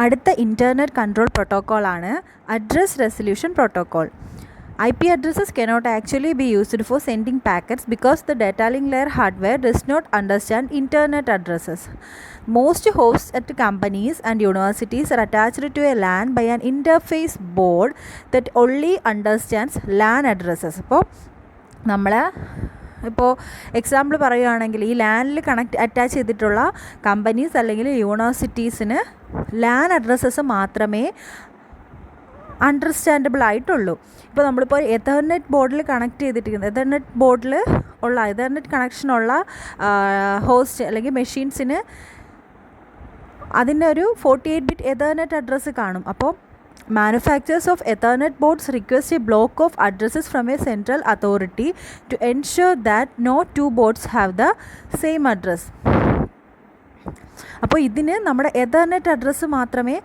അടുത്ത internet control പ്രോട്ടോക്കോളാണ് address resolution protocol. IP addresses cannot actually be used for sending packets because the data link layer hardware does not understand internet addresses. Most hosts at companies and universities are attached to a LAN by an interface board that only understands LAN addresses. ഇപ്പോൾ example പറയുകയാണെങ്കിൽ ഈ ലാനിൽ attach ചെയ്തിട്ടുള്ള companies അല്ലെങ്കിൽ യൂണിവേഴ്സിറ്റീസിന് LAN addresses മാത്രമേ understandable ആയിട്ടുള്ളൂ. ഇപ്പോൾ നമ്മളിപ്പോൾ Ethernet ബോർഡിൽ കണക്ട് ചെയ്തിരിക്കുന്നത് എതർനെറ്റ് കണക്ഷനുള്ള ഹോസ്റ്റ് അല്ലെങ്കിൽ മെഷീൻസിന് അതിൻ്റെ ഒരു 48 ബിറ്റ് എതർനെറ്റ് അഡ്രസ്സ് കാണും. അപ്പോൾ manufacturers of Ethernet boards request a block of addresses from a central authority to ensure that no two boards have the same address. അപ്പോൾ ഇതിന് നമ്മുടെ എതർനെറ്റ് അഡ്രസ്സ് മാത്രമേ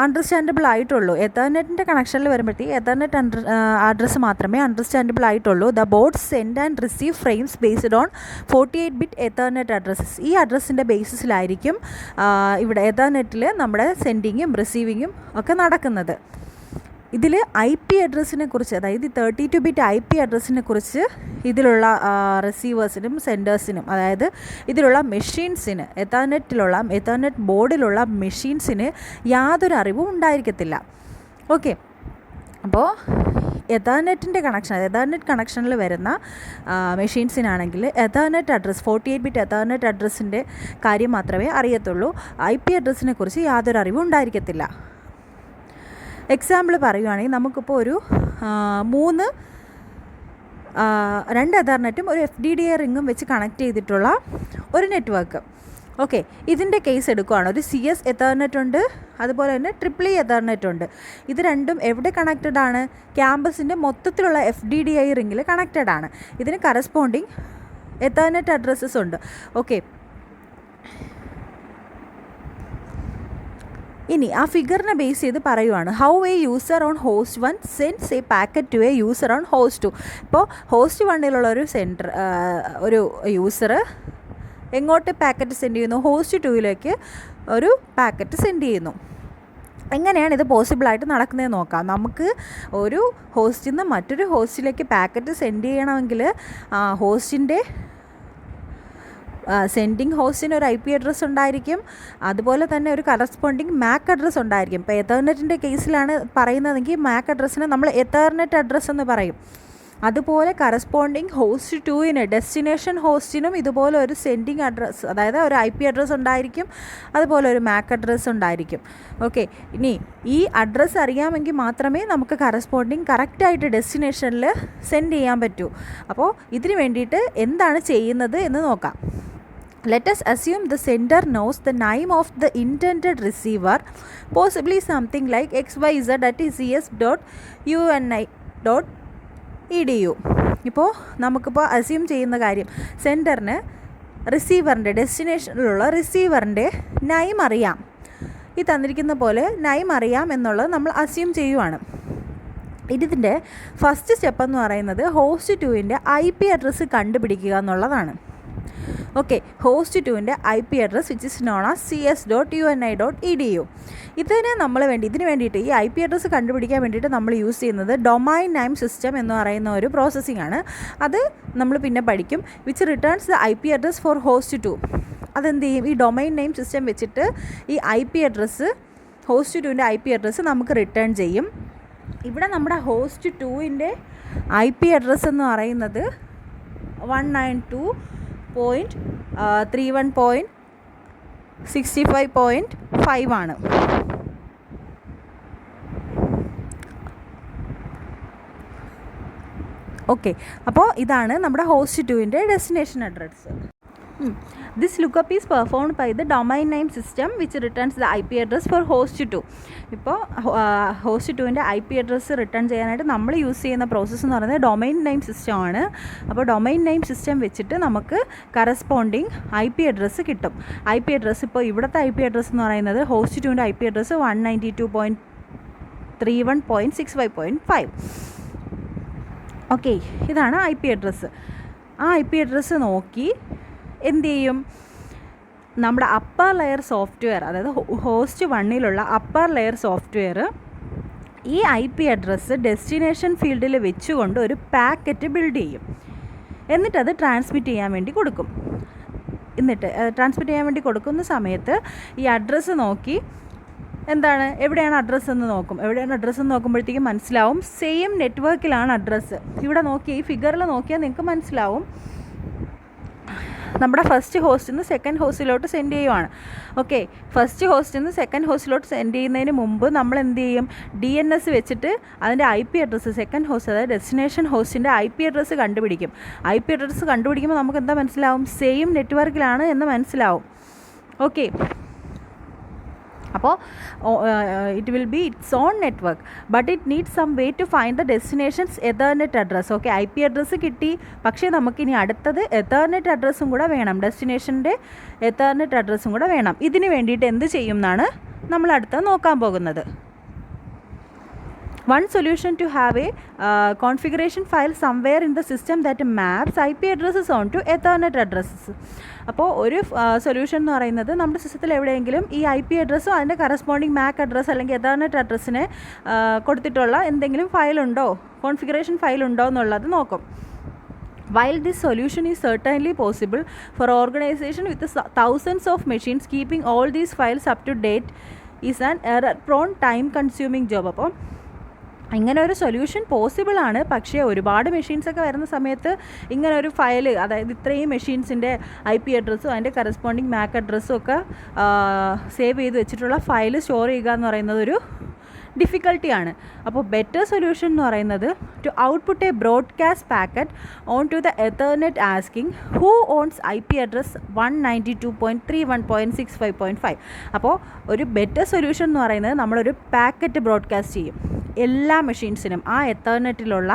അണ്ടർസ്റ്റാൻഡബിൾ ആയിട്ടുള്ളൂ. എതർനെറ്റിൻ്റെ കണക്ഷനിൽ വരുമ്പോഴത്തേക്ക് എതർനെറ്റ് അഡ്രസ്സ് മാത്രമേ അണ്ടർസ്റ്റാൻഡബിൾ ആയിട്ടുള്ളൂ. The board send and receive frames based on 48 bit Ethernet addresses. ഈ അഡ്രസ്സിൻ്റെ ബേസിസിലായിരിക്കും ഇവിടെ എതർനെറ്റിൽ നമ്മുടെ സെൻഡിങ്ങും റിസീവിങ്ങും ഒക്കെ നടക്കുന്നത്. ഇതിൽ IP അഡ്രസ്സിനെ കുറിച്ച്, അതായത് 32 ബിറ്റ് IP അഡ്രസ്സിനെ കുറിച്ച് ഇതിലുള്ള റിസീവേഴ്സിനും സെൻഡേഴ്സിനും, അതായത് ഇതിലുള്ള മെഷീൻസിന്, എതർനെറ്റ് ബോർഡിലുള്ള മെഷീൻസിന് അറിവും ഉണ്ടായിരിക്കത്തില്ല. ഓക്കെ, അപ്പോൾ എതർനെറ്റ് കണക്ഷനിൽ വരുന്ന മെഷീൻസിനാണെങ്കിൽ എതർനെറ്റ് അഡ്രസ്സ് 48 ബിറ്റ് എതർനെറ്റ് അഡ്രസ്സിൻ്റെ കാര്യം മാത്രമേ അറിയത്തുള്ളൂ. IP അഡ്രസ്സിനെ കുറിച്ച് യാതൊരു അറിവും ഉണ്ടായിരിക്കത്തില്ല. എക്സാമ്പിൾ പറയുകയാണെങ്കിൽ നമുക്കിപ്പോൾ ഒരു 2 എതർനെറ്റും ഒരു FDDI റിങ്ങും വെച്ച് കണക്ട് ചെയ്തിട്ടുള്ള ഒരു നെറ്റ്വർക്ക്. ഓക്കെ, ഇതിൻ്റെ കേസ് എടുക്കുകയാണ്. ഒരു CS എതർനെറ്റ് ഉണ്ട്, അതുപോലെ തന്നെ EEE എതർനെറ്റ് ഉണ്ട്. ഇത് രണ്ടും എവിടെ കണക്റ്റഡ് ആണ്? ക്യാമ്പസിൻ്റെ മൊത്തത്തിലുള്ള FDDI റിങ്ങിൽ കണക്റ്റഡ് ആണ്. ഇതിന് കറസ്പോണ്ടിങ് എതർനെറ്റ് അഡ്രസ്സസ് ഉണ്ട്. ഓക്കെ, ഇനി ആ ഫിഗറിനെ ബേസ് ചെയ്ത് പറയുവാണ് how a user on host 1 sends a packet to a user on host 2. ഇപ്പോൾ ഹോസ്റ്റ് 1ലുള്ള ഒരു യൂസർ എങ്ങോട്ട് പാക്കറ്റ് സെൻഡ് ചെയ്യുന്നു? ഹോസ്റ്റ് 2ലേക്ക് ഒരു പാക്കറ്റ് സെൻഡ് ചെയ്യുന്നു. എങ്ങനെയാണ് ഇത് പോസിബിളായിട്ട് നടക്കുന്നതെന്ന് നോക്കാം. നമുക്ക് ഒരു ഹോസ്റ്റിൽ നിന്ന് മറ്റൊരു ഹോസ്റ്റിലേക്ക് പാക്കറ്റ് സെൻഡ് ചെയ്യണമെങ്കിൽ ഹോസ്റ്റിൻ്റെ സെൻഡിങ് ഹോസ്റ്റിന് ഒരു IP അഡ്രസ്സ് ഉണ്ടായിരിക്കും, അതുപോലെ തന്നെ ഒരു കറസ്പോണ്ടിങ് MAC അഡ്രസ്സ് ഉണ്ടായിരിക്കും. ഇപ്പോൾ എതർനെറ്റിൻ്റെ കേസിലാണ് പറയുന്നതെങ്കിൽ MAC അഡ്രസ്സിന് നമ്മൾ എതർനെറ്റ് അഡ്രസ്സ് എന്ന് പറയും. അതുപോലെ കറസ്പോണ്ടിങ് ഹോസ്റ്റ് 2ന്, ഡെസ്റ്റിനേഷൻ ഹോസ്റ്റിനും ഇതുപോലെ ഒരു സെൻഡിങ് അഡ്രസ്സ്, അതായത് ഒരു IP അഡ്രസ്സ് ഉണ്ടായിരിക്കും, അതുപോലെ ഒരു MAC അഡ്രസ്സ് ഉണ്ടായിരിക്കും. ഓക്കെ, ഇനി ഈ അഡ്രസ്സ് അറിയാമെങ്കിൽ മാത്രമേ നമുക്ക് കറസ്പോണ്ടിങ് കറക്റ്റായിട്ട് ഡെസ്റ്റിനേഷനിൽ സെൻഡ് ചെയ്യാൻ പറ്റൂ. അപ്പോൾ ഇതിന് വേണ്ടിയിട്ട് എന്താണ് ചെയ്യുന്നത് എന്ന് നോക്കാം. Let us assume the sender knows the name of the intended receiver, possibly something like xyz.cs.uni.edu. ഇപ്പോൾ നമുക്കിപ്പോൾ അസ്യൂം ചെയ്യുന്ന കാര്യം, സെൻഡറിന് ഡെസ്റ്റിനേഷനിലുള്ള റിസീവറിൻ്റെ നെയിം അറിയാം, ഈ തന്നിരിക്കുന്ന പോലെ നെയിം അറിയാം എന്നുള്ളത് നമ്മൾ അസ്യൂം ചെയ്യുവാണ്. ഇതിൻ്റെ ഫസ്റ്റ് സ്റ്റെപ്പ് എന്ന് പറയുന്നത് ഹോസ്റ്റ് 2ൻ്റെ IP അഡ്രസ്സ് കണ്ടുപിടിക്കുക എന്നുള്ളതാണ്. ഓക്കെ, ഹോസ്റ്റ് 2ൻ്റെ IP address which is known as cs.uni.edu. ഇതിന് വേണ്ടിയിട്ട് ഈ IP അഡ്രസ്സ് കണ്ടുപിടിക്കാൻ വേണ്ടിയിട്ട് നമ്മൾ യൂസ് ചെയ്യുന്നത് ഡൊമൈൻ നെയിം സിസ്റ്റം എന്ന് പറയുന്ന ഒരു പ്രോസസ്സിംഗ് ആണ്. അത് നമ്മൾ പിന്നെ പഠിക്കും. Which returns the IP address four host 2. അതെന്ത് ചെയ്യും? ഈ ഡൊമൈൻ നെയിം സിസ്റ്റം വെച്ചിട്ട് ഈ IP അഡ്രസ്സ്, ഹോസ്റ്റ് 2ൻ്റെ IP അഡ്രസ്സ് നമുക്ക് റിട്ടേൺ ചെയ്യും. ഇവിടെ നമ്മുടെ ഹോസ്റ്റ് 2ൻ്റെ IP അഡ്രസ്സ് എന്ന് പറയുന്നത് 192.31.65.5 ആണ്. ഓക്കെ, അപ്പോൾ ഇതാണ് നമ്മുടെ ഹോസ്റ്റ് 2ൻ്റെ destination address. This lookup is performed by the domain name system which returns the IP address for host 2. ഇപ്പോൾ ഹോസ്റ്റ് 2ൻ്റെ IP അഡ്രസ്സ് റിട്ടേൺ ചെയ്യാനായിട്ട് നമ്മൾ യൂസ് ചെയ്യുന്ന പ്രോസസ്സ് എന്ന് പറയുന്നത് ഡൊമൈൻ നെയിം സിസ്റ്റം ആണ്. അപ്പോൾ ഡൊമൈൻ നെയിം സിസ്റ്റം വെച്ചിട്ട് നമുക്ക് കറസ്പോണ്ടിങ് IP അഡ്രസ്സ് കിട്ടും. IP അഡ്രസ്സ് ഇപ്പോൾ ഇവിടുത്തെ IP അഡ്രസ്സ് എന്ന് പറയുന്നത് ഹോസ്റ്റ് 2ൻ്റെ IP അഡ്രസ്സ് 192.31.65.5. ഓക്കെ, ഇതാണ് IP അഡ്രസ്സ്. ആ IP അഡ്രസ്സ് നോക്കി എന്ത് ചെയ്യും? നമ്മുടെ അപ്പർ ലെയർ സോഫ്റ്റ്വെയർ, അതായത് ഹോസ്റ്റ് 1ലുള്ള അപ്പർ ലെയർ സോഫ്റ്റ്വെയർ ഈ IP അഡ്രസ്സ് ഡെസ്റ്റിനേഷൻ ഫീൽഡിൽ വെച്ചുകൊണ്ട് ഒരു പാക്കറ്റ് ബിൽഡ് ചെയ്യും. എന്നിട്ടത് ട്രാൻസ്മിറ്റ് ചെയ്യാൻ വേണ്ടി കൊടുക്കും. ട്രാൻസ്മിറ്റ് ചെയ്യാൻ വേണ്ടി കൊടുക്കുന്ന സമയത്ത് ഈ അഡ്രസ്സ് നോക്കി എന്താണ്, എവിടെയാണ് അഡ്രസ്സ് എന്ന് നോക്കും. എവിടെയാണ് അഡ്രസ്സ് എന്ന് നോക്കുമ്പോഴത്തേക്കും മനസ്സിലാവും സെയിം നെറ്റ്വർക്കിലാണ് അഡ്രസ്സ്. ഇവിടെ നോക്കി ഈ ഫിഗറിൽ നോക്കിയാൽ നിങ്ങൾക്ക് മനസ്സിലാവും നമ്മുടെ ഫസ്റ്റ് ഹോസ്റ്റിൽ നിന്ന് സെക്കൻഡ് ഹോസ്റ്റിലോട്ട് സെൻഡ് ചെയ്യുവാണ്. ഓക്കെ, ഫസ്റ്റ് ഹോസ്റ്റിൽ നിന്ന് സെക്കൻഡ് ഹോസ്റ്റിലോട്ട് സെൻഡ് ചെയ്യുന്നതിന് മുമ്പ് നമ്മൾ എന്ത് ചെയ്യും, DNS വെച്ചിട്ട് അതിൻ്റെ IP അഡ്രസ്സ്, സെക്കൻഡ് ഹോസ്റ്റ് അതായത് ഡെസ്റ്റിനേഷൻ ഹോസ്റ്റിൻ്റെ IP അഡ്രസ്സ് കണ്ടുപിടിക്കും. IP അഡ്രസ്സ് കണ്ടുപിടിക്കുമ്പോൾ നമുക്ക് എന്താ മനസ്സിലാവും, സെയിം നെറ്റ്വർക്കിലാണ് എന്ന് മനസ്സിലാവും. ഓക്കെ, അപ്പോൾ it will be its own network, but it need some way to find the destinations Ethernet address. Okay, IP address കിട്ടി, പക്ഷേ നമുക്കിനി അടുത്തത് എതർനെറ്റ് അഡ്രസ്സും കൂടെ വേണം, ഡെസ്റ്റിനേഷൻ്റെ എതർനെറ്റ് അഡ്രസ്സും കൂടെ വേണം. ഇതിന് വേണ്ടിയിട്ട് എന്ത് ചെയ്യും എന്നാണ് നമ്മൾ അടുത്ത് നോക്കാൻ പോകുന്നത്. One solution to have a configuration file somewhere in the system that maps IP addresses onto Ethernet addresses. അപ്പോൾ ഒരു സൊല്യൂഷൻ എന്ന് പറയുന്നത് നമ്മുടെ സിസ്റ്റത്തിൽ എവിടെയെങ്കിലും ഈ IP അഡ്രസ്സും അതിൻ്റെ കറസ്പോണ്ടിങ് MAC അഡ്രസ്സ് അല്ലെങ്കിൽ എതർനെറ്റ് അഡ്രസ്സിനെ കൊടുത്തിട്ടുള്ള എന്തെങ്കിലും ഫയലുണ്ടോ, കോൺഫിഗറേഷൻ ഫയലുണ്ടോ എന്നുള്ളത് നോക്കും. While this solution is certainly possible for organization with thousands of machines, keeping all these files up to date is an error-prone, time-consuming job. അപ്പോൾ ഇങ്ങനെ ഒരു സൊല്യൂഷൻ പോസിബിൾ ആണ്, പക്ഷേ ഒരുപാട് മെഷീൻസൊക്കെ വരുന്ന സമയത്ത് ഇങ്ങനെ ഒരു ഫയൽ, അതായത് ഇത്രയും മെഷീൻസിൻ്റെ IP അഡ്രസ്സും അതിൻ്റെ കറസ്പോണ്ടിങ് MAC അഡ്രസ്സും ഒക്കെ സേവ് ചെയ്ത് വെച്ചിട്ടുള്ള ഫയൽ സ്റ്റോർ ചെയ്യുക എന്ന് പറയുന്നത് ഒരു ഡിഫിക്കൽട്ടിയാണ്. അപ്പോൾ ബെറ്റർ സൊല്യൂഷൻ എന്ന് പറയുന്നത് to output a broadcast packet on to the Ethernet asking who owns IP address 192.31.65.5. അപ്പോൾ ഒരു ബെറ്റർ സൊല്യൂഷൻ എന്ന് പറയുന്നത് നമ്മളൊരു പാക്കറ്റ് ബ്രോഡ്കാസ്റ്റ് ചെയ്യും എല്ലാ മെഷീൻസിനും, ആ എതർനെറ്റിലുള്ള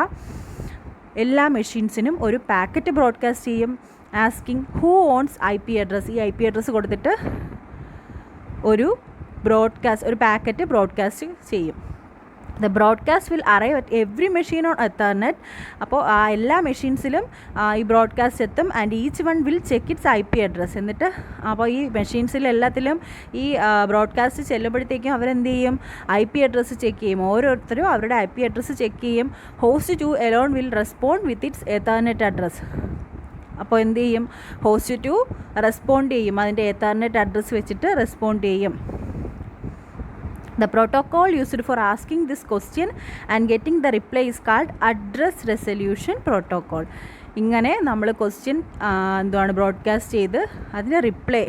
എല്ലാ മെഷീൻസിനും ഒരു പാക്കറ്റ് ബ്രോഡ്കാസ്റ്റ് ചെയ്യും. Asking who owns IP address, ഈ IP അഡ്രസ്സ് കൊടുത്തിട്ട് ഒരു പാക്കറ്റ് ബ്രോഡ്കാസ്റ്റ് ചെയ്യും. The broadcast will arrive at every machine on Ethernet. അപ്പോൾ ആ എല്ലാ മെഷീൻസിലും ഈ ബ്രോഡ്കാസ്റ്റ് എത്തും. And each one will check its IP address. എന്നിട്ട് അപ്പോൾ ഈ മെഷീൻസിലെല്ലാത്തിലും ഈ ബ്രോഡ്കാസ്റ്റ് ചെല്ലുമ്പോഴത്തേക്കും അവരെന്ത് ചെയ്യും, IP അഡ്രസ്സ് ചെക്ക് ചെയ്യും. ഓരോരുത്തരും അവരുടെ IP അഡ്രസ്സ് ചെക്ക് ചെയ്യും. Host 2 alone will respond with its Ethernet address. അപ്പോൾ എന്ത് ചെയ്യും, ഹോസ്റ്റ് 2 റെസ്പോണ്ട് ചെയ്യും, അതിൻ്റെ എതർനെറ്റ് അഡ്രസ്സ് വെച്ചിട്ട് റെസ്പോണ്ട് ചെയ്യും. The protocol used for asking this question and getting the reply is called address resolution protocol. ഇങ്ങനെ നമ്മൾ ക്വസ്റ്റ്യൻ ബ്രോഡ്കാസ്റ്റ് ചെയ്ത് അതിന് reply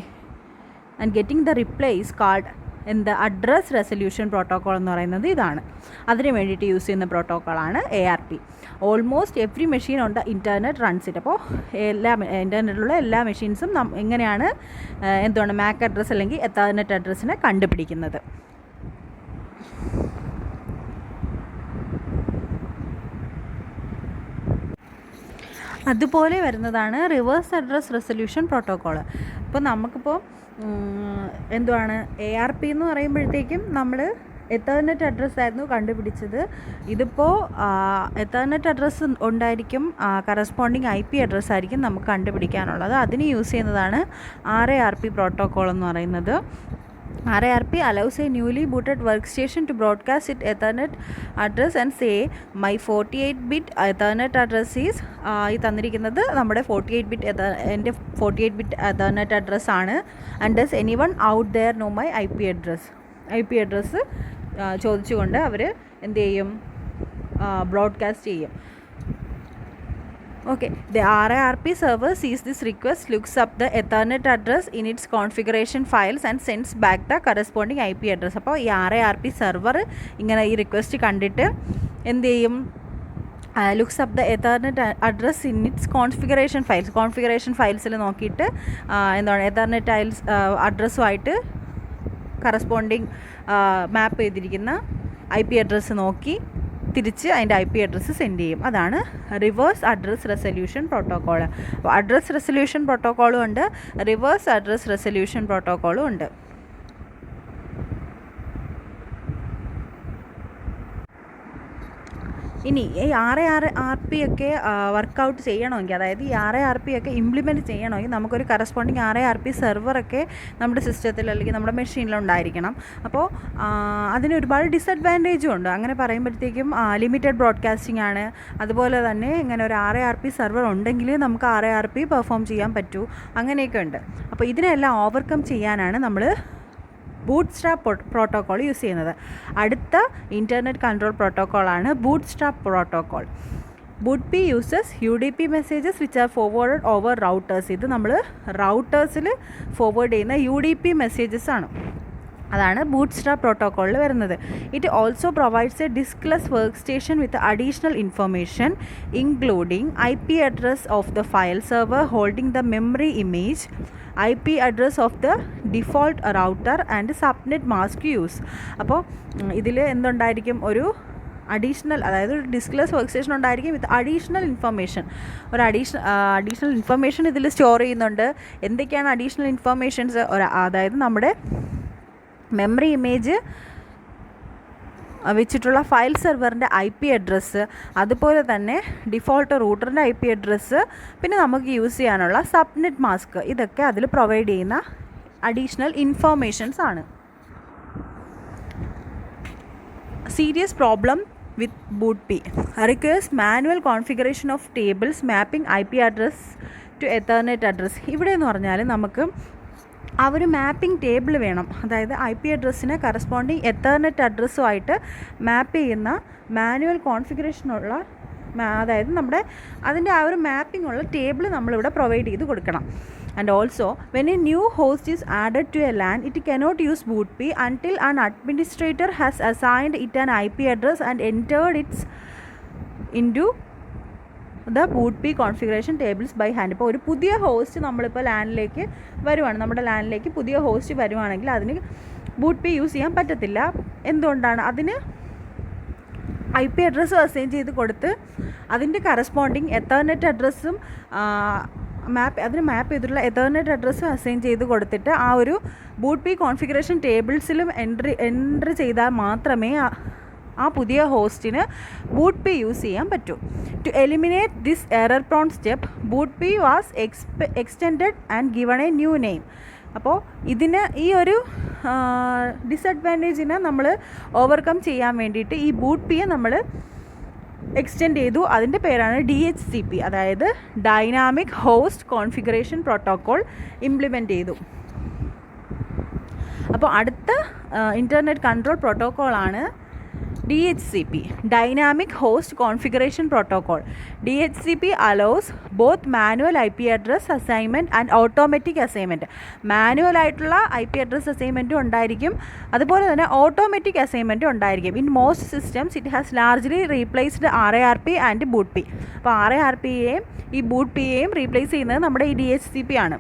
and getting the reply is called എന്താ അഡ്രസ് റെസൊല്യൂഷൻ പ്രോട്ടോക്കോൾ എന്ന് പറയുന്നത് ഇതാണ്. അതിന് വേണ്ടിയിട്ട് യൂസ് ചെയ്യുന്ന പ്രോട്ടോക്കോളാണ് ARP. Almost every machine on the internet runs it. അപ്പോൾ ഇൻ്റർനെറ്റിലുള്ള എല്ലാ മെഷീൻസും എങ്ങനെയാണ് MAC അഡ്രസ്സ് അല്ലെങ്കിൽ എതർനെറ്റ് അഡ്രസ്സിനെ കണ്ടുപിടിക്കുന്നത്. അതുപോലെ വരുന്നതാണ് റിവേഴ്സ് അഡ്രസ് റെസൊല്യൂഷൻ പ്രോട്ടോക്കോൾ. ഇപ്പോൾ നമുക്കിപ്പോൾ ARP എന്ന് പറയുമ്പോഴത്തേക്കും നമ്മൾ എതർനെറ്റ് അഡ്രസ്സായിരുന്നു കണ്ടുപിടിച്ചത്. ഇതിപ്പോൾ എതർനെറ്റ് അഡ്രസ്സ് ഉണ്ടായിരിക്കും, കറസ്പോണ്ടിങ് IP അഡ്രസ്സായിരിക്കും നമുക്ക് കണ്ടുപിടിക്കാനുള്ളത്. അതിന് യൂസ് ചെയ്യുന്നതാണ് RARP പ്രോട്ടോക്കോൾ എന്ന് പറയുന്നത്. RARP allows a newly booted workstation to broadcast its Ethernet address and say my 48-bit Ethernet address is ഈ തന്നിരിക്കുന്നത് നമ്മുടെ 48-bit എൻ്റെ 48-bit Ethernet address ആണ്. and does anyone out there know my IP address ചോദിച്ചുകൊണ്ട് അവർ എന്ത് ചെയ്യും, broadcast ചെയ്യും. Okay, the RARP server sees this request, looks up the Ethernet address in its configuration files and sends back the corresponding IP address. അപ്പോൾ ഈ RARP server ഇങ്ങനെ ഈ request കണ്ടിട്ട് എന്ത് ചെയ്യും, looks up the ethernet address in its configuration ഫയൽസിൽ നോക്കിയിട്ട് ethernet അഡ്രസ്സുമായിട്ട് corresponding മാപ്പ് ചെയ്തിരിക്കുന്ന IP അഡ്രസ്സ് നോക്കി തിരിച്ച് അതിൻ്റെ IP അഡ്രസ്സ് സെൻഡ് ചെയ്യും. അതാണ് റിവേഴ്സ് അഡ്രസ് റെസൊല്യൂഷൻ പ്രോട്ടോക്കോൾ. അപ്പോൾ അഡ്രസ് റെസൊല്യൂഷൻ പ്രോട്ടോക്കോളും ഉണ്ട്, റിവേഴ്സ് അഡ്രസ് റെസൊല്യൂഷൻ പ്രോട്ടോക്കോളും ഉണ്ട്. ഇനി ഈ RARP ഒക്കെ വർക്കൗട്ട് ചെയ്യണമെങ്കിൽ, അതായത് ഈ RARP ഒക്കെ ഇംപ്ലിമെൻറ്റ് ചെയ്യണമെങ്കിൽ നമുക്കൊരു കറസ്പോണ്ടിങ് RARP സെർവറൊക്കെ നമ്മുടെ സിസ്റ്റത്തിൽ അല്ലെങ്കിൽ നമ്മുടെ മെഷീനിലുണ്ടായിരിക്കണം. അപ്പോൾ അതിന് ഒരുപാട് ഡിസഡ്വാൻറ്റേജും ഉണ്ട്. അങ്ങനെ പറയുമ്പോഴത്തേക്കും ലിമിറ്റഡ് ബ്രോഡ്കാസ്റ്റിംഗ് ആണ്. അതുപോലെ തന്നെ ഇങ്ങനെ ഒരു RARP സെർവർ ഉണ്ടെങ്കിൽ നമുക്ക് RARP പെർഫോം ചെയ്യാൻ പറ്റൂ, അങ്ങനെയൊക്കെ ഉണ്ട്. അപ്പോൾ ഇതിനെല്ലാം ഓവർകം ചെയ്യാനാണ് നമ്മൾ ബൂട്ട്സ്ട്രാപ്പ് പ്രോട്ടോക്കോൾ യൂസ് ചെയ്യുന്നത്. അടുത്ത ഇൻ്റർനെറ്റ് കൺട്രോൾ പ്രോട്ടോക്കോളാണ് bootstrap protocol. BootP uses UDP messages which are forwarded over routers. ഇത് നമ്മൾ റൗട്ടേഴ്സിൽ ഫോർവേഡ് ചെയ്യുന്ന UDP മെസ്സേജസ് ആണ്. അതാണ് ബൂട്ട്സ്ട്രാപ്പ് പ്രോട്ടോക്കോളിൽ വരുന്നത്. It also provides a diskless work station with additional information including IP address of the file server holding the memory image, IP address of the default router and subnet mask use. അപ്പോൾ ഇതിൽ എന്തുണ്ടായിരിക്കും, ഒരു additional, അതായത് ഒരു ഡിസ്ക്ലെസ് work station ഉണ്ടായിരിക്കും വിത്ത് additional information. ഒരു additional information ഇതിൽ store ചെയ്യുന്നുണ്ട്. എന്തൊക്കെയാണ് അഡീഷണൽ ഇൻഫർമേഷൻസ്? അതായത് നമ്മുടെ മെമ്മറി ഇമേജ് വെച്ചിട്ടുള്ള ഫയൽ സെർവറിൻ്റെ IP അഡ്രസ്സ്, അതുപോലെ തന്നെ ഡിഫോൾട്ട് റൂട്ടറിൻ്റെ IP അഡ്രസ്സ്, പിന്നെ നമുക്ക് യൂസ് ചെയ്യാനുള്ള സബ്നെറ്റ് മാസ്ക്, ഇതൊക്കെ അതിൽ പ്രൊവൈഡ് ചെയ്യുന്ന അഡീഷണൽ ഇൻഫർമേഷൻസ് ആണ്. Serious problem with BootP requires manual configuration of tables mapping IP address to Ethernet address. ഇവിടെ എന്ന് പറഞ്ഞാൽ നമുക്ക് ആ ഒരു മാപ്പിംഗ് ടേബിൾ വേണം. അതായത് IP അഡ്രസ്സിന് കറസ്പോണ്ടിങ് എത്തർനെറ്റ് അഡ്രസ്സുമായിട്ട് മാപ്പ് ചെയ്യുന്ന മാനുവൽ കോൺഫിഗറേഷനുള്ള, അതായത് നമ്മുടെ അതിൻ്റെ ആ ഒരു മാപ്പിംഗ് ഉള്ള ടേബിൾ നമ്മളിവിടെ പ്രൊവൈഡ് ചെയ്ത് കൊടുക്കണം. And also, when a new host is added to a LAN, it cannot use BootP until an administrator has assigned it an IP address and entered it into the BootP configuration tables by hand. ഇപ്പോൾ ഒരു പുതിയ host നമ്മളിപ്പോൾ ലാനിലേക്ക് വരുവാണ്, നമ്മുടെ ലാനിലേക്ക് പുതിയ host വരുവാണെങ്കിൽ അതിന് BootP use ചെയ്യാൻ പറ്റത്തില്ല. എന്തുകൊണ്ടാണ്? അതിന് IP അഡ്രസ്സ് അസൈൻ ചെയ്ത് കൊടുത്ത് അതിൻ്റെ കറസ്പോണ്ടിങ് എത്തർനെറ്റ് അഡ്രസ്സും അതിന് മാപ്പ് ചെയ്തിട്ടുള്ള എത്തർനെറ്റ് അഡ്രസ്സ് അസൈൻ ചെയ്ത് കൊടുത്തിട്ട് ആ ഒരു BootP കോൺഫിഗറേഷൻ ടേബിൾസിലും എൻട്രി ചെയ്താൽ മാത്രമേ ആ പുതിയ ഹോസ്റ്റിന് BootP യൂസ് ചെയ്യാൻ പറ്റൂ. To eliminate this error prone step, BootP was extended and given a new name. അപ്പോൾ ഇതിന് ഈ ഒരു ഡിസഡ്വാൻറ്റേജിനെ നമ്മൾ ഓവർകം ചെയ്യാൻ വേണ്ടിയിട്ട് ഈ BootPയെ നമ്മൾ എക്സ്റ്റെൻഡ് ചെയ്തു. അതിൻ്റെ പേരാണ് DHCP, അതായത് dynamic host configuration protocol implement ചെയ്തു. അപ്പോൾ അടുത്ത ഇൻ്റർനെറ്റ് കൺട്രോൾ പ്രോട്ടോക്കോളാണ് DHCP, Dynamic Host Configuration Protocol. DHCP allows both manual IP address assignment and automatic assignment. Manual ആയിട്ടുള്ള IP address അസൈൻമെൻറ്റും ഉണ്ടായിരിക്കും, അതുപോലെ തന്നെ ഓട്ടോമാറ്റിക് അസൈൻമെൻറ്റും ഉണ്ടായിരിക്കും. In most systems it has largely replaced RARP and BootP. അപ്പോൾ RARPയെയും ഈ BootPയെയും റീപ്ലേസ് ചെയ്യുന്നത് നമ്മുടെ ഈ DHCP ആണ്.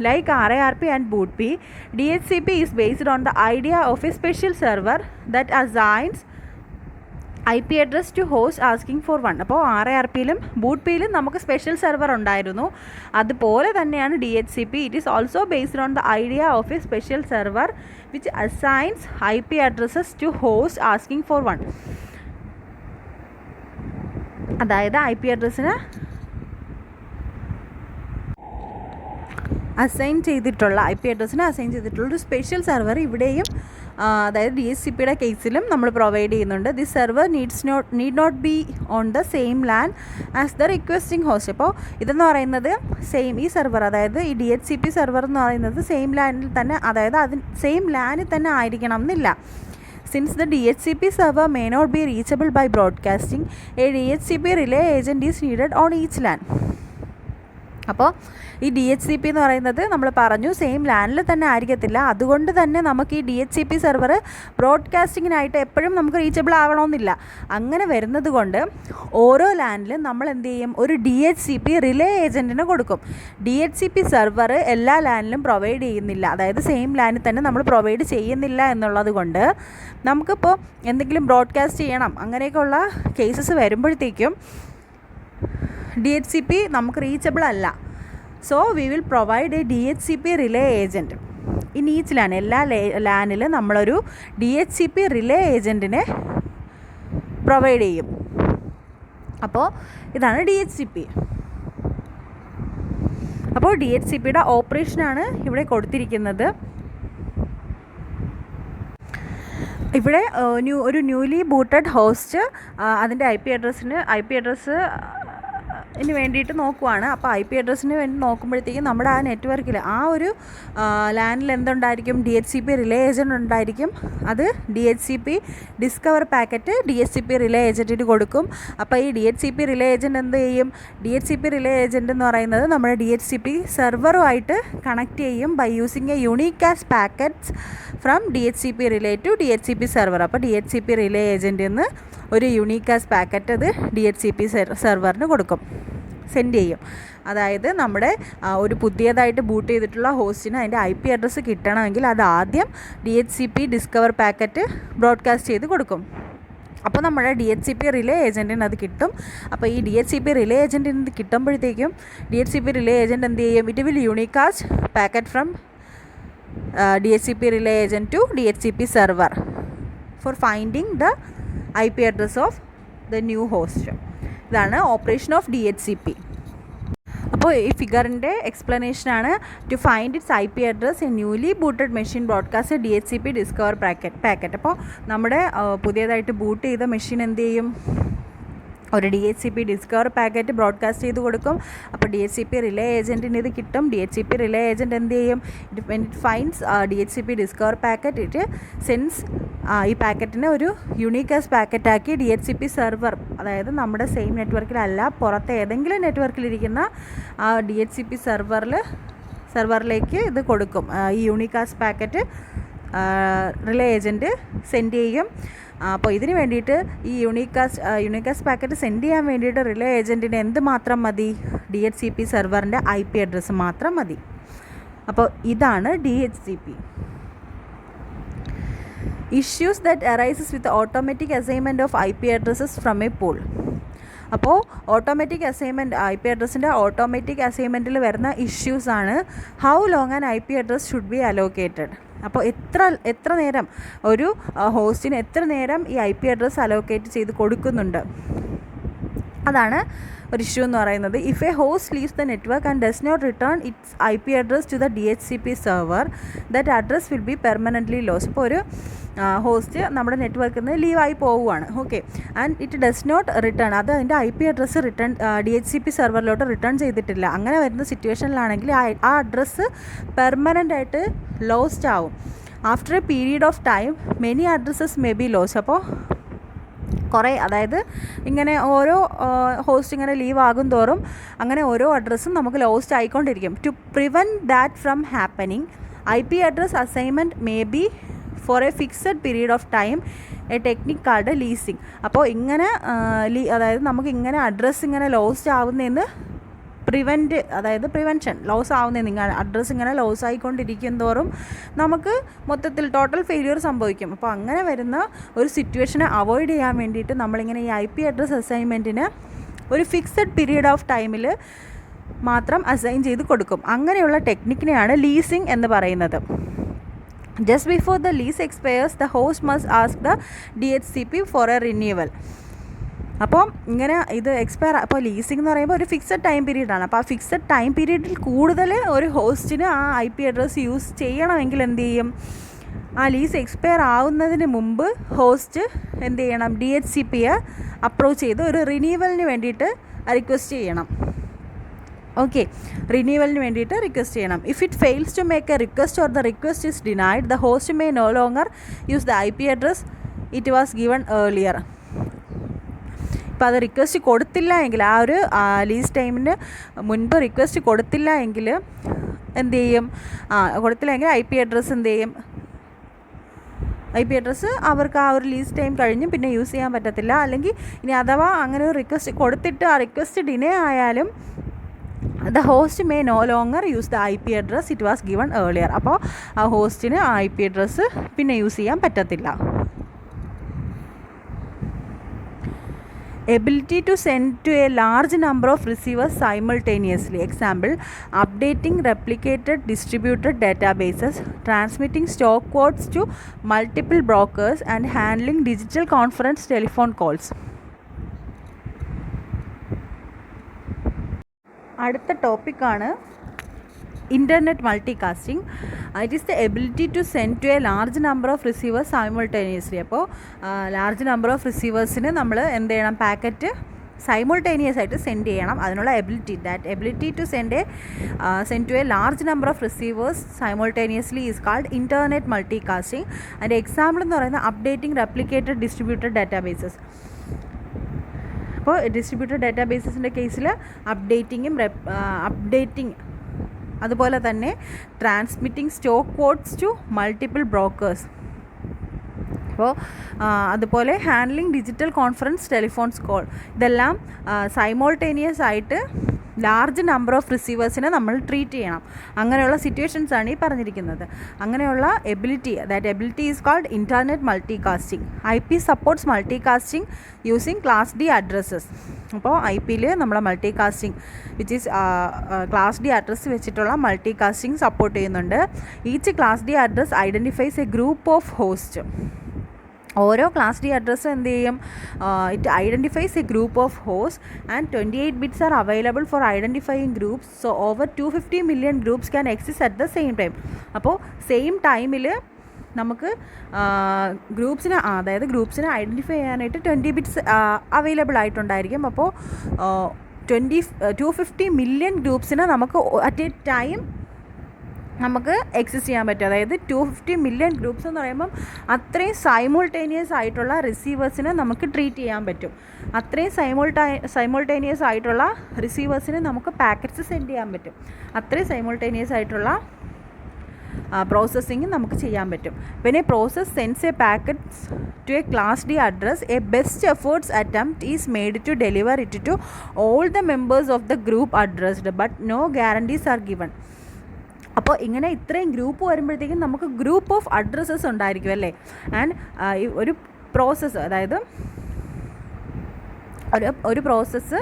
Like RARP and BootP, DHCP is based on the idea of a special server that assigns IP address to host asking for one. അപ്പോൾ RARPയിലും BootPയിലും നമുക്ക് special server ഉണ്ടായിരുന്നു. അതുപോലെ തന്നെയാണ് DHCP. It is also based on the idea of a special server which assigns IP addresses to host asking for one. അതായത് IP അഡ്രസ്സിന് assign ചെയ്തിട്ടുള്ള IP അഡ്രസ്സിന് അസൈൻ ചെയ്തിട്ടുള്ള ഒരു സ്പെഷ്യൽ സെർവർ ഇവിടെയും, അതായത് DHCPയുടെ കേസിലും നമ്മൾ പ്രൊവൈഡ് ചെയ്യുന്നുണ്ട്. This server need not be on the same LAN as the requesting host. അപ്പോൾ ഇതെന്ന് പറയുന്നത് ഈ സെർവർ, അതായത് ഈ DHCP സെർവർ എന്ന് പറയുന്നത് സെയിം ലാനിൽ തന്നെ, അതായത് സെയിം ലാനിൽ തന്നെ ആയിരിക്കണം എന്നില്ല. Since the DHCP server may not be reachable by broadcasting, a DHCP relay agent is needed on each LAN. അപ്പോൾ ഈ DHCP എന്ന് പറയുന്നത് നമ്മൾ പറഞ്ഞു സെയിം ലാനിൽ തന്നെ ആയിരിക്കത്തില്ല. അതുകൊണ്ട് തന്നെ നമുക്ക് ഈ DHCP സെർവർ ബ്രോഡ്കാസ്റ്റിങ്ങിനായിട്ട് എപ്പോഴും നമുക്ക് റീച്ചബിൾ ആവണമെന്നില്ല. അങ്ങനെ വരുന്നത് കൊണ്ട് ഓരോ ലാനിലും നമ്മൾ എന്ത് ചെയ്യും, ഒരു DHCP റിലേ ഏജൻറ്റിന് കൊടുക്കും. DHCP സെർവർ എല്ലാ ലാനിലും പ്രൊവൈഡ് ചെയ്യുന്നില്ല, അതായത് സെയിം ലാനിൽ തന്നെ നമ്മൾ പ്രൊവൈഡ് ചെയ്യുന്നില്ല എന്നുള്ളത് കൊണ്ട് നമുക്കിപ്പോൾ എന്തെങ്കിലും ബ്രോഡ്കാസ്റ്റ് ചെയ്യണം അങ്ങനെയൊക്കെയുള്ള കേസസ് വരുമ്പോഴത്തേക്കും DHCP നമുക്ക് റീച്ചബിൾ അല്ല. So we will provide a DHCP relay agent in each LAN. എല്ലാ ലാനിൽ നമ്മളൊരു DHCP റിലേ ഏജൻറ്റിനെ പ്രൊവൈഡ് ചെയ്യും. അപ്പോൾ ഇതാണ് DHCP. അപ്പോൾ DHCPയുടെ ഓപ്പറേഷനാണ് ഇവിടെ കൊടുത്തിരിക്കുന്നത്. ഇവിടെ ഒരു ന്യൂലി ബൂട്ടഡ് ഹോസ്റ്റ് അതിൻ്റെ IP അഡ്രസ്സ് വേണ്ടിയിട്ട് നോക്കുവാണ്. അപ്പോൾ IP അഡ്രസ്സിന് വേണ്ടി നോക്കുമ്പോഴത്തേക്കും നമ്മുടെ ആ നെറ്റ്വർക്കിൽ ആ ഒരു ലാനിൽ എന്തുണ്ടായിരിക്കും, DHCP റിലേ ഏജൻറ്റ് ഉണ്ടായിരിക്കും. അത് DHCP discover packet DHCP relay ഏജൻറ്റിന് കൊടുക്കും. അപ്പോൾ ഈ DHCP റിലേ ഏജൻറ്റ് എന്ത് ചെയ്യും, DHCP റിലേ ഏജൻറ്റ് എന്ന് പറയുന്നത് നമ്മുടെ DHCP സെർവറുമായിട്ട് കണക്ട് ചെയ്യും by using a unicast packets from DHCP relay to DHCP server. അപ്പോൾ DHCP റിലേ ഏജൻറ്റിൽ നിന്ന് ഒരു യൂണീക്കാസ് പാക്കറ്റ് അത് DHCP സെർവറിന് കൊടുക്കും, സെൻഡ് ചെയ്യും. അതായത് നമ്മുടെ ഒരു പുതിയതായിട്ട് ബൂട്ട് ചെയ്തിട്ടുള്ള ഹോസ്റ്റിന് അതിൻ്റെ IP അഡ്രസ്സ് കിട്ടണമെങ്കിൽ അത് ആദ്യം DHCP ഡിസ്കവർ പാക്കറ്റ് ബ്രോഡ്കാസ്റ്റ് ചെയ്ത് കൊടുക്കും. അപ്പോൾ നമ്മുടെ DHCP റിലേ ഏജൻറ്റിന് അത് കിട്ടും. അപ്പോൾ ഈ DHCP റിലേ ഏജൻറ്റിന് കിട്ടുമ്പോഴത്തേക്കും DHCP റിലേ ഏജൻറ്റ് എന്ത് ചെയ്യും, it will unicast packet from DHCP relay agent to DHCP server for finding the IP address of the new host. ഇതാണ് ഓപ്പറേഷൻ ഓഫ് DHCP. അപ്പോൾ ഈ ഫിഗറിൻ്റെ എക്സ്പ്ലനേഷനാണ് to find its IP address a newly booted machine broadcast DHCP discover packet. അപ്പോൾ നമ്മുടെ പുതിയതായിട്ട് boot ചെയ്ത machine എന്ത് ചെയ്യും, ഒരു DHCP ഡിസ്കവർ പാക്കറ്റ് ബ്രോഡ്കാസ്റ്റ് ചെയ്ത് കൊടുക്കും. അപ്പോൾ DHCP റിലേ ഏജൻറ്റിന് ഇത് കിട്ടും. DHCP റിലേ ഏജൻറ്റ് എന്ത് ചെയ്യും, it finds DHCP discover packet, it sense ഈ പാക്കറ്റിനെ ഒരു യൂണീക്കാസ് പാക്കറ്റാക്കി DHCP സെർവർ, അതായത് നമ്മുടെ സെയിം നെറ്റ്വർക്കിലല്ല പുറത്തെ ഏതെങ്കിലും നെറ്റ്വർക്കിലിരിക്കുന്ന ആ DHCP സെർവറിലേക്ക് ഇത് കൊടുക്കും. ഈ യൂണീക്കാസ് പാക്കറ്റ് റിലേ ഏജൻറ്റ് സെൻഡ് ചെയ്യും. അപ്പോൾ ഇതിന് വേണ്ടിയിട്ട് ഈ യൂണീക്കാസ് പാക്കറ്റ് സെൻഡ് ചെയ്യാൻ വേണ്ടിയിട്ട് റിലേ ഏജൻറ്റിന് എന്ത് മാത്രം മതി, DHCP സെർവറിൻ്റെ IP അഡ്രസ്സ് മാത്രം മതി. അപ്പോൾ ഇതാണ് DHCP. Issues that arises with automatic assignment of IP addresses from a pool. അപ്പോൾ ഓട്ടോമാറ്റിക് അസൈൻമെൻറ്റ് IP അഡ്രസ്സിൻ്റെ ഓട്ടോമാറ്റിക് അസൈൻമെൻറ്റിൽ വരുന്ന ഇഷ്യൂസാണ് how long an IP address should be allocated. അപ്പോൾ എത്ര നേരം ഒരു ഹോസ്റ്റിന് എത്ര നേരം ഈ IP അഡ്രസ്സ് അലോക്കേറ്റ് ചെയ്ത് കൊടുക്കുന്നുണ്ട്, അതാണ് ഒരു ഇഷ്യൂ എന്ന് പറയുന്നത്. If a host leaves the network and does not return its IP address to the DHCP server, that address will be permanently loss. ഇപ്പോൾ ഒരു ഹോസ്റ്റ് നമ്മുടെ നെറ്റ്വർക്കിൽ നിന്ന് ലീവായി പോവുകയാണ്, okay, and it does not return, അത് അതിൻ്റെ IP അഡ്രസ്സ് DHCP സെർവറിലോട്ട് റിട്ടേൺ ചെയ്തിട്ടില്ല. അങ്ങനെ വരുന്ന സിറ്റുവേഷനിലാണെങ്കിൽ ആ അഡ്രസ്സ് പെർമനൻ്റ് ആയിട്ട് ലോസ്റ്റ് ആവും. After a period of time many addresses may be loss. അപ്പോൾ അതായത് ഇങ്ങനെ ഓരോ ഹോസ്റ്റ് ഇങ്ങനെ ലീവ് ആകും തോറും അങ്ങനെ ഓരോ അഡ്രസ്സും നമുക്ക് ലോസ്റ്റ് ആയിക്കൊണ്ടിരിക്കും. To prevent that from happening, IP address assignment may be for a fixed period of time a technique called leasing. അപ്പോൾ ഇങ്ങനെ അതായത് നമുക്ക് ഇങ്ങനെ അഡ്രസ്സ് ഇങ്ങനെ ലോസ്റ്റ് ആവുന്നതെന്ന് പ്രിവെൻഷൻ ലോസ് ആവുന്നേ, നിങ്ങൾ അഡ്രസ്സ് ഇങ്ങനെ ലോസ് ആയിക്കൊണ്ടിരിക്കും തോറും നമുക്ക് മൊത്തത്തിൽ ടോട്ടൽ ഫെയിലിയർ സംഭവിക്കും. അപ്പോൾ അങ്ങനെ വരുന്ന ഒരു സിറ്റുവേഷനെ അവോയ്ഡ് ചെയ്യാൻ വേണ്ടിയിട്ട് നമ്മളിങ്ങനെ ഈ IP അഡ്രസ് അസൈൻമെൻറ്റിന് ഒരു ഫിക്സഡ് പീരീഡ് ഓഫ് ടൈമിൽ മാത്രം അസൈൻ ചെയ്ത് കൊടുക്കും. അങ്ങനെയുള്ള ടെക്നിക്കിനെയാണ് ലീസിങ് എന്ന് പറയുന്നത്. Just before the lease expires, the host must ask the DHCP for a renewal. അപ്പോൾ ഇങ്ങനെ ഇത് അപ്പോൾ ലീസിംഗ് എന്ന് പറയുമ്പോൾ ഒരു ഫിക്സഡ് ടൈം പീരീഡാണ്. അപ്പോൾ ആ ഫിക്സഡ് ടൈം പീരീഡിൽ കൂടുതൽ ഒരു ഹോസ്റ്റിന് ആ IP അഡ്രസ്സ് യൂസ് ചെയ്യണമെങ്കിൽ എന്ത് ചെയ്യും, ആ ലീസ് എക്സ്പയർ ആവുന്നതിന് മുമ്പ് ഹോസ്റ്റ് എന്ത് ചെയ്യണം, DHCPയെ അപ്രോച്ച് ചെയ്ത് ഒരു റിന്യൂവലിന് വേണ്ടിയിട്ട് റിക്വസ്റ്റ് ചെയ്യണം. ഓക്കെ, റിന്യൂവലിന് വേണ്ടിയിട്ട് റിക്വസ്റ്റ് ചെയ്യണം. If it fails to make a request or the request is denied, the host may no longer use the IP address it was given earlier. ഇപ്പോൾ അത് റിക്വസ്റ്റ് കൊടുത്തില്ല എങ്കിൽ, ആ ഒരു ലീസ് ടൈമിന് മുൻപ് റിക്വസ്റ്റ് കൊടുത്തില്ല എങ്കിൽ എന്ത് ചെയ്യും, കൊടുത്തില്ലെങ്കിൽ IP അഡ്രസ്സ് എന്ത് ചെയ്യും, IP അഡ്രസ്സ് അവർക്ക് ആ ഒരു ലീസ് ടൈം കഴിഞ്ഞ് പിന്നെ യൂസ് ചെയ്യാൻ പറ്റത്തില്ല. അല്ലെങ്കിൽ ഇനി അഥവാ അങ്ങനെ ഒരു റിക്വസ്റ്റ് കൊടുത്തിട്ട് ആ റിക്വസ്റ്റ് ഡിലേ ആയാലും the host may no longer use the IP address it was given earlier. അപ്പോൾ ആ ഹോസ്റ്റിന് ആ IP അഡ്രസ്സ് പിന്നെ യൂസ് ചെയ്യാൻ പറ്റത്തില്ല. Ability to send to a large number of receivers simultaneously. Example, updating replicated distributed databases, transmitting stock quotes to multiple brokers and handling digital conference telephone calls. അടുത്ത ടോപ്പിക്കാണ് internet multicasting. It is the ability to send to a large number of receivers simultaneously. അപ്പോൾ large number of റിസീവേഴ്സിന് നമ്മൾ എന്ത് ചെയ്യണം, packet simultaneous ആയിട്ട് send ചെയ്യണം. അതിനുള്ള ability to send to a large number of receivers simultaneously is called internet multicasting. അതിൻ്റെ example എന്ന് പറയുന്നത് അപ്ഡേറ്റിംഗ് റെപ്ലിക്കേറ്റഡ് ഡിസ്ട്രിബ്യൂട്ടഡ് ഡാറ്റാബേസസ്. അപ്പോൾ ഡിസ്ട്രിബ്യൂട്ടഡ് ഡാറ്റാബേസസിൻ്റെ കേസിൽ അപ്ഡേറ്റിംഗ് അതുപോലെ തന്നെ transmitting stock codes to multiple brokers. അപ്പോൾ അതുപോലെ handling digital conference telephones call, ഇതെല്ലാം സൈമോൾട്ടേനിയസ് ആയിട്ട് ലാർജ് നമ്പർ ഓഫ് റിസീവേഴ്സിനെ നമ്മൾ ട്രീറ്റ് ചെയ്യണം. അങ്ങനെയുള്ള സിറ്റുവേഷൻസാണ് ഈ പറഞ്ഞിരിക്കുന്നത്. അങ്ങനെയുള്ള ability is called internet multicasting. IP supports multicasting using class D addresses. അപ്പോൾ IP-ൽ നമ്മളെ multicasting which is class D address വെച്ചിട്ടുള്ള മൾട്ടികാസ്റ്റിംഗ് സപ്പോർട്ട് ചെയ്യുന്നുണ്ട്. Each class D address identifies a group of host. ഓരോ ക്ലാസ് D അഡ്രസ്സും എന്ത് ചെയ്യും, it identifies a group of host and 28 bits are available for identifying groups. So over 250 million groups can exist at the same time. അപ്പോൾ same ടൈമിൽ നമുക്ക് ഗ്രൂപ്പ്സിനെ identify ചെയ്യാനായിട്ട് 20 bits available ആയിട്ടുണ്ടായിരിക്കും. അപ്പോൾ 250 million ഗ്രൂപ്പ്സിനെ നമുക്ക് അറ്റ് എ ടൈം നമുക്ക് exist ചെയ്യാൻ പറ്റും. അതായത് 250 million ഗ്രൂപ്പ്സ് എന്ന് പറയുമ്പം അത്രയും സൈമിൾട്ടേനിയസ് ആയിട്ടുള്ള റിസീവേഴ്സിനെ നമുക്ക് ട്രീറ്റ് ചെയ്യാൻ പറ്റും. അത്രയും സൈമിൾട്ടേനിയസ് ആയിട്ടുള്ള റിസീവേഴ്സിന് നമുക്ക് പാക്കറ്റ്സ് സെൻഡ് ചെയ്യാൻ പറ്റും. അത്രയും സൈമിൾട്ടേനിയസ് ആയിട്ടുള്ള പ്രോസസ്സിങ് നമുക്ക് ചെയ്യാൻ പറ്റും. When a process sends a packet to a class D address, a best efforts attempt is made to deliver it to all the members of the group addressed, but no guarantees are given. അപ്പോൾ ഇങ്ങനെ ഇത്രയും group വരുമ്പോഴത്തേക്കും നമുക്ക് group of addresses ഉണ്ടായിരിക്കും അല്ലേ. And ഒരു process, അതായത് ഒരു പ്രോസസ്സ്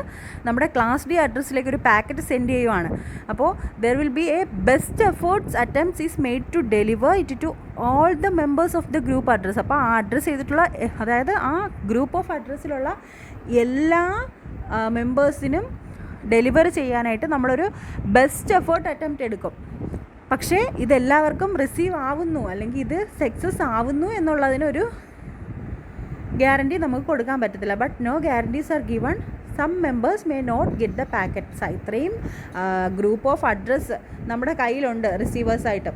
നമ്മുടെ ക്ലാസ് D അഡ്രസ്സിലേക്ക് ഒരു പാക്കറ്റ് സെൻഡ് ചെയ്യുവാണ്. അപ്പോൾ there will be a best efforts attempts is made to deliver it to all the members of the group address. അപ്പോൾ ആ അഡ്രസ്സ് ചെയ്തിട്ടുള്ള, അതായത് ആ ഗ്രൂപ്പ് ഓഫ് അഡ്രസ്സിലുള്ള എല്ലാ മെമ്പേഴ്സിനും ഡെലിവർ ചെയ്യാനായിട്ട് നമ്മളൊരു ബെസ്റ്റ് എഫേർട്ട് അറ്റംപ്റ്റ് എടുക്കും. പക്ഷേ ഇതെല്ലാവർക്കും റിസീവ് ആവുന്നു അല്ലെങ്കിൽ ഇത് സക്സസ് ആവുന്നു എന്നുള്ളതിനൊരു ഗ്യാരണ്ടി നമുക്ക് കൊടുക്കാൻ പറ്റത്തില്ല. But no guarantees are given. Some members may not get the packets. ഇത്രയും ഗ്രൂപ്പ് ഓഫ് അഡ്രസ്സ് നമ്മുടെ കയ്യിലുണ്ട് റിസീവേഴ്സായിട്ട്.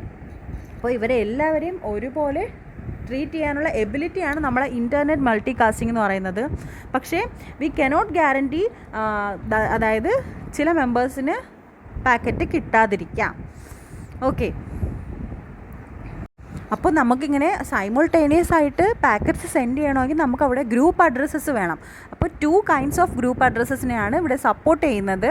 അപ്പോൾ ഇവരെ എല്ലാവരെയും ഒരുപോലെ ട്രീറ്റ് ചെയ്യാനുള്ള എബിലിറ്റിയാണ് നമ്മളെ ഇൻ്റർനെറ്റ് മൾട്ടികാസ്റ്റിംഗ് എന്ന് പറയുന്നത്. പക്ഷേ വി കനോട്ട് ഗ്യാരണ്ടി, അതായത് ചില മെമ്പേഴ്സിന് പാക്കറ്റ് കിട്ടാതിരിക്കാം. ഓക്കെ, അപ്പോൾ നമുക്കിങ്ങനെ സൈമിൾട്ടേനിയസ് ആയിട്ട് പാക്കറ്റ്സ് സെൻഡ് ചെയ്യണമെങ്കിൽ നമുക്കവിടെ ഗ്രൂപ്പ് അഡ്രസ്സസ് വേണം. അപ്പോൾ 2 kinds ഓഫ് ഗ്രൂപ്പ് അഡ്രസ്സസിനെയാണ് ഇവിടെ സപ്പോർട്ട് ചെയ്യുന്നത്.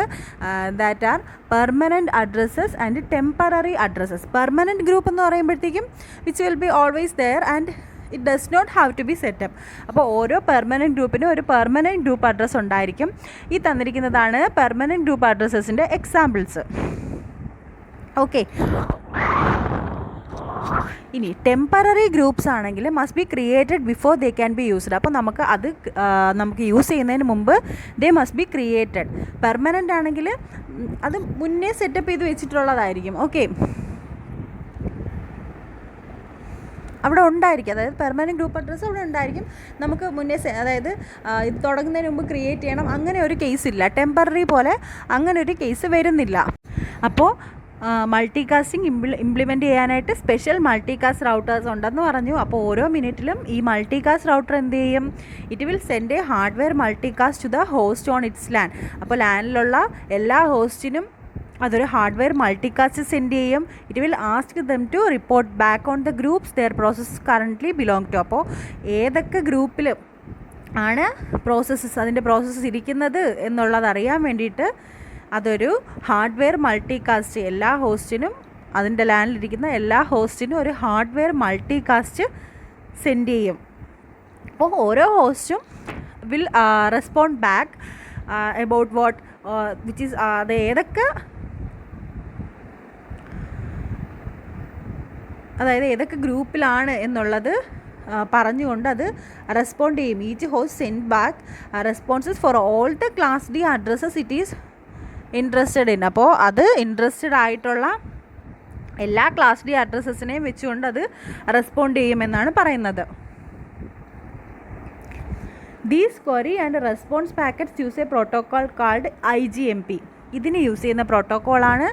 That are permanent addresses and temporary addresses. Permanent group എന്ന് പറയുമ്പോഴത്തേക്കും which will be always there and it does not have to be set up. അപ്പോൾ ഓരോ പെർമനൻറ്റ് ഗ്രൂപ്പിനും ഒരു പെർമനൻറ്റ് ഗ്രൂപ്പ് അഡ്രസ്സ് ഉണ്ടായിരിക്കും. ഈ തന്നിരിക്കുന്നതാണ് പെർമനൻറ്റ് ഗ്രൂപ്പ് അഡ്രസ്സസിൻ്റെ എക്സാമ്പിൾസ്. ഓക്കെ, ഇനി temporary groups ആണെങ്കിൽ must be created before they can be used. അപ്പോൾ നമുക്ക് use ചെയ്യുന്നതിന് മുമ്പ് they must be created. Permanent ആണെങ്കിൽ അത് മുന്നേ സെറ്റപ്പ് ചെയ്ത് വെച്ചിട്ടുള്ളതായിരിക്കും. ഓക്കെ, അവിടെ ഉണ്ടായിരിക്കും. അതായത് പെർമനൻറ്റ് ഗ്രൂപ്പ് അഡ്രസ്സ് അവിടെ ഉണ്ടായിരിക്കും. നമുക്ക് മുന്നേ അതായത് ഇത് തുടങ്ങുന്നതിന് മുമ്പ് ക്രിയേറ്റ് ചെയ്യണം, അങ്ങനെ ഒരു കേസ് ഇല്ല. ടെമ്പററി പോലെ അങ്ങനെ ഒരു കേസ് വരുന്നില്ല. അപ്പോൾ മൾട്ടികാസ്റ്റിംഗ് ഇംപ്ലിമെൻറ്റ് ചെയ്യാനായിട്ട് സ്പെഷ്യൽ മൾട്ടികാസ്റ്റ് റൗട്ടേഴ്സ് ഉണ്ടെന്ന് പറഞ്ഞു. അപ്പോൾ ഓരോ മിനിറ്റിലും ഈ മൾട്ടികാസ്റ്റ് റൗട്ടർ എന്ത് ചെയ്യും, it will send a hardware multicast to the host on its LAN. അപ്പോൾ ലാനിലുള്ള എല്ലാ ഹോസ്റ്റിനും അതൊരു ഹാർഡ്വെയർ മൾട്ടികാസ്റ്റ് സെൻഡ് ചെയ്യും. It will ask them to report back on the groups their process currently belong to. അപ്പോൾ ഏതൊക്കെ ഗ്രൂപ്പിൽ ആണ് അതിൻ്റെ പ്രോസസ്സ് ഇരിക്കുന്നത് എന്നുള്ളത് അറിയാൻ വേണ്ടിയിട്ട് അതൊരു ഹാർഡ്വെയർ മൾട്ടികാസ്റ്റ് എല്ലാ ഹോസ്റ്റിനും, അതിൻ്റെ ലാനിലിരിക്കുന്ന എല്ലാ ഹോസ്റ്റിനും ഒരു ഹാർഡ്വെയർ മൾട്ടികാസ്റ്റ് സെൻഡ് ചെയ്യും. അപ്പോൾ ഓരോ ഹോസ്റ്റും will respond back about what which is അത് ഏതൊക്കെ, അതായത് ഏതൊക്കെ ഗ്രൂപ്പിലാണ് എന്നുള്ളത് പറഞ്ഞുകൊണ്ട് അത് റെസ്പോണ്ട് ചെയ്യും. Each host send back responses for all the class D addresses it is interested in. അപ്പോൾ അത് ഇൻട്രസ്റ്റഡ് ആയിട്ടുള്ള എല്ലാ ക്ലാസ് ഡി അഡ്രസ്സസിനെയും വെച്ചുകൊണ്ട് അത് റെസ്പോണ്ട് ചെയ്യുമെന്നാണ് പറയുന്നത്. These query and response packets use a protocol called IGMP. ഇതിന് യൂസ് ചെയ്യുന്ന പ്രോട്ടോക്കോളാണ്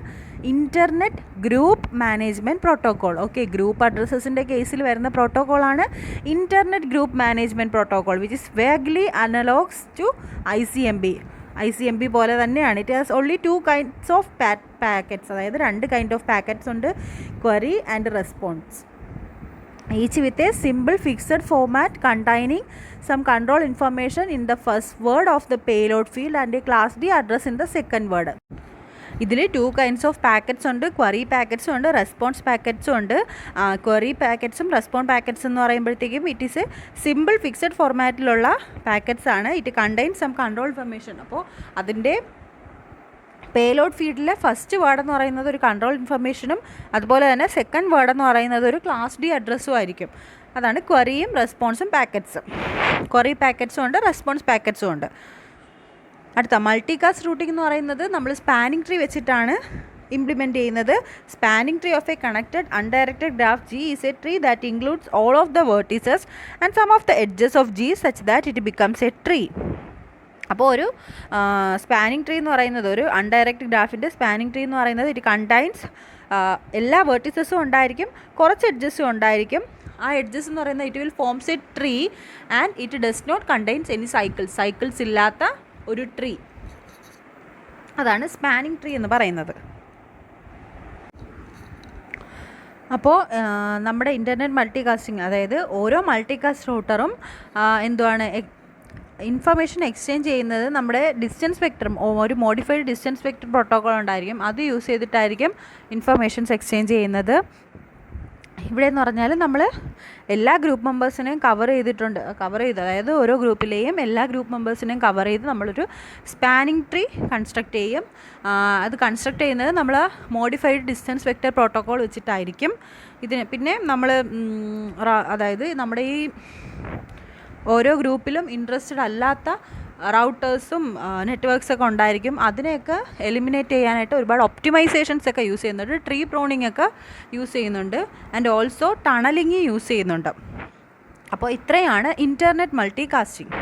internet group management protocol. Okay, group അഡ്രസ്സസിൻ്റെ കേസിൽ വരുന്ന പ്രോട്ടോക്കോളാണ് internet group management protocol, which is vaguely analogous to ICMP പോലെ തന്നെയാണ്. It has only 2 kinds of packets, അതായത് 2 kind ഓഫ് പാക്കറ്റ്സ് ഉണ്ട്, query and response, each with a simple fixed format containing some control information in the first word of the payload field and a class D address in the second word. ഇതിൽ 2 kinds of packets ഉണ്ട്, query പാക്കറ്റ്സും ഉണ്ട്, response പാക്കറ്റ്സും ഉണ്ട്. Query പാക്കറ്റ്സും response packets എന്ന് പറയുമ്പോഴത്തേക്കും it is a simple fixed ഫോർമാറ്റിലുള്ള packets ആണ്. It contain some control information. അപ്പോൾ അതിൻ്റെ പേലോഡ് ഫീൽഡിലെ ഫസ്റ്റ് വേർഡ് എന്ന് പറയുന്നത് ഒരു കൺട്രോൾ ഇൻഫർമേഷനും അതുപോലെ തന്നെ സെക്കൻഡ് വേർഡ് എന്ന് പറയുന്നത് ഒരു ക്ലാസ് ഡി അഡ്രസ്സും ആയിരിക്കും. അതാണ് ക്വറിയും റെസ്പോൺസും പാക്കറ്റ്സും. ക്വറി പാക്കറ്റ്സും ഉണ്ട്, റെസ്പോൺസ് പാക്കറ്റ്സും ഉണ്ട്. അടുത്ത മൾട്ടികാസ്റ്റ് റൂട്ടിംഗ് എന്ന് പറയുന്നത് നമ്മൾ സ്പാനിങ് ട്രീ വെച്ചിട്ടാണ് ഇംപ്ലിമെൻറ്റ് ചെയ്യുന്നത്. Spanning tree of A connected undirected graph G is a tree that includes all of the vertices and some of the edges of G such that it becomes a tree. അപ്പോൾ ഒരു spanning tree എന്ന് പറയുന്നത്, ഒരു അൺഡയറക്റ്റ് ഗ്രാഫിൻ്റെ spanning tree എന്ന് പറയുന്നത് it contains എല്ലാ വെർട്ടിസസും ഉണ്ടായിരിക്കും, കുറച്ച് എഡ്ജസും ഉണ്ടായിരിക്കും. ആ എഡ്ജസ് എന്ന് പറയുന്നത് it will forms a tree and it does not contains any cycles ഇല്ലാത്ത ഒരു ട്രീ. അതാണ് സ്പാനിങ് ട്രീ എന്ന് പറയുന്നത്. അപ്പോൾ നമ്മുടെ ഇൻ്റർനെറ്റ് മൾട്ടികാസ്റ്റിംഗ്, അതായത് ഓരോ മൾട്ടികാസ്റ്റ് റൂട്ടറും എന്തുവാണ് ഇൻഫർമേഷൻ എക്സ്ചേഞ്ച് ചെയ്യുന്നത് നമ്മുടെ ഡിസ്റ്റൻസ് വെക്ടർ, ഒരു മോഡിഫൈഡ് ഡിസ്റ്റൻസ് വെക്ടർ പ്രോട്ടോക്കോൾ ഉണ്ടായിരിക്കും, അത് യൂസ് ചെയ്തിട്ടായിരിക്കും ഇൻഫർമേഷൻസ് എക്സ്ചേഞ്ച് ചെയ്യുന്നത്. ഇവിടെ എന്ന് പറഞ്ഞാൽ നമ്മൾ എല്ലാ ഗ്രൂപ്പ് മെമ്പേഴ്സിനെയും കവർ ചെയ്ത്, അതായത് ഓരോ ഗ്രൂപ്പിലെയും എല്ലാ ഗ്രൂപ്പ് മെമ്പേഴ്സിനെയും കവർ ചെയ്ത് നമ്മളൊരു സ്പാനിങ് ട്രീ കൺസ്ട്രക്റ്റ് ചെയ്യും. അത് കൺസ്ട്രക്റ്റ് ചെയ്യുന്നത് നമ്മൾ മോഡിഫൈഡ് ഡിസ്റ്റൻസ് വെക്ടർ പ്രോട്ടോക്കോൾ വെച്ചിട്ടായിരിക്കും. ഇതിന് പിന്നെ നമ്മൾ അതായത് നമ്മുടെ ഈ ഓരോ ഗ്രൂപ്പിലും ഇൻട്രസ്റ്റഡ് അല്ലാത്ത റൗട്ടേഴ്സും നെറ്റ്വർക്ക്സൊക്കെ ഉണ്ടായിരിക്കും. അതിനെയൊക്കെ എലിമിനേറ്റ് ചെയ്യാനായിട്ട് ഒരുപാട് ഒപ്റ്റിമൈസേഷൻസ് ഒക്കെ യൂസ് ചെയ്യുന്നുണ്ട്, ട്രീ പ്രൂണിംഗ് ഒക്കെ യൂസ് ചെയ്യുന്നുണ്ട്, ആൻഡ് ഓൾസോ ടണലിംഗ് യൂസ് ചെയ്യുന്നുണ്ട്. അപ്പോൾ ഇത്രയാണ് ഇൻ്റർനെറ്റ് മൾട്ടികാസ്റ്റിംഗ്.